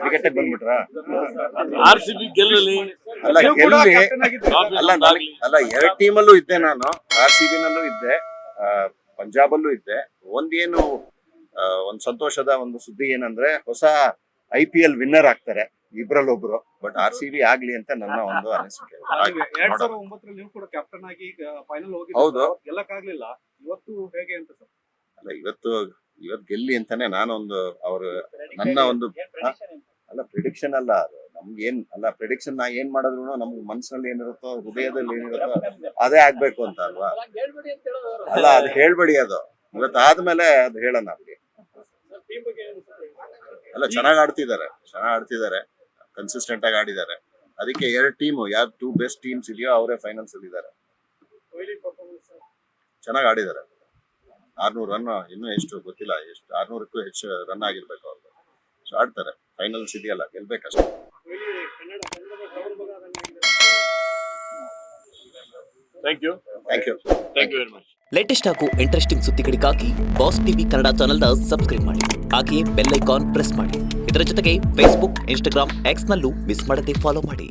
Cricket ಬಂದ್ಬಿಟ್ರಾ? RCB ಗೆಲ್ಲಲಿ. ಅಲ್ಲ ಗೆಲ್ಲಿ ಅಲ್ಲ ಎರಡ್ ಟೀಮಲ್ಲೂ ಇದ್ದೆ ನಾನು. RCB ನಲ್ಲೂ ಇದ್ದೆ, ಪಂಜಾಬಲ್ಲೂ ಇದ್ದೆ. ಒಂದೇನು ಒಂದ್ ಸಂತೋಷದ ಒಂದು ಸುದ್ದಿ ಏನಂದ್ರೆ ಹೊಸ IPL ವಿನ್ನರ್ ಆಗ್ತಾರೆ ಇಬ್ರಲ್ಲೊಬ್ರು. ಬಟ್ RCB ಆಗ್ಲಿ ಅಂತ ನನ್ನ ಒಂದು ಅನಿಸಿಕೆ. 2009 ನೀವು ಕೂಡ ಕ್ಯಾಪ್ಟನ್ ಆಗಿ ಫೈನಲ್ ಹೋಗಿದ್ದೀರಿ. ಹೌದು. ಗೆಲ್ಲಕ್ಕಾಗ್ಲಿಲ್ಲ. ಇವತ್ತು ಹೇಗೆ ಅಂತ ಸರ್? ಅಲ್ಲ ಇವತ್ತು ಗೆಲ್ಲಿ ಅಂತಾನೆ ನಾನೊಂದು ನನ್ನ ಒಂದು ಅಲ್ಲ ಪ್ರಿಡಿಕ್ಷನ್ ಅಲ್ಲ ಅದು. ನಮ್ಗೇನ್ ಅಲ್ಲ ಪ್ರಿಡಿಕ್ಷನ್ ನಾ ಏನ್ ಮಾಡಿದ್ರು ನಮ್ಗೆ ಮನ್ಸಿನಲ್ಲಿ ಏನಿರುತ್ತೋ ಹೃದಯದಲ್ಲಿ ಏನಿರುತ್ತೋ ಅದೇ ಆಗ್ಬೇಕು ಅಂತ ಅಲ್ವಾ? ಅಲ್ಲ ಅದು ಹೇಳ್ಬೇಡಿ, ಅದು ಇವತ್ತಾದ್ಮೇಲೆ ಅದು ಹೇಳೋಣ ಅಲ್ಲಿ. ಅಲ್ಲ ಚೆನ್ನಾಗ್ ಆಡ್ತಿದ್ದಾರೆ, ಕನ್ಸಿಸ್ಟೆಂಟ್ ಆಗಿ ಆಡಿದ್ದಾರೆ. ಅದಕ್ಕೆ ಎರಡು ಟೀಮು ಯಾರು 2 ಬೆಸ್ಟ್ ಟೀಮ್ಸ್ ಇದೆಯೋ ಅವರೇ ಫೈನಲ್ಸ್ ಅಲ್ಲಿ ಇದ್ದಾರೆ. ಚೆನ್ನಾಗಿ ಆಡಿದ್ದಾರೆ. 600 ರನ್ ಇನ್ನೂ ಎಷ್ಟು ಗೊತ್ತಿಲ್ಲ, ಎಷ್ಟು 600ಕ್ಕೂ ಹೆಚ್ಚು ರನ್ ಆಗಿರ್ಬೇಕು ಅವ್ರು. ಸೊ ಆಡ್ತಾರೆ, ಫೈನಲ್ಸ್ ಇದೆಯಲ್ಲ ಗೆಲ್ಬೇಕಷ್ಟೇ. Thank you very much. Latest ಹಾಗೂ ಇಂಟ್ರೆಸ್ಟಿಂಗ್ ಸುದ್ದಿಗಳಿಗಾಗಿ ಬಾಸ್ ಟಿವಿ ಕನ್ನಡ ಚಾನೆಲ್ನ ಸಬ್ಸ್ಕ್ರೈಬ್ ಮಾಡಿ. ಹಾಗೆಯೇ ಬೆಲ್ ಐಕಾನ್ ಪ್ರೆಸ್ ಮಾಡಿ. ಇದರ ಜೊತೆಗೆ ಫೇಸ್ಬುಕ್, ಇನ್ಸ್ಟಾಗ್ರಾಮ್, ಎಕ್ಸ್ ನಲ್ಲೂ ಮಿಸ್ ಮಾಡದೆ ಫಾಲೋ ಮಾಡಿ.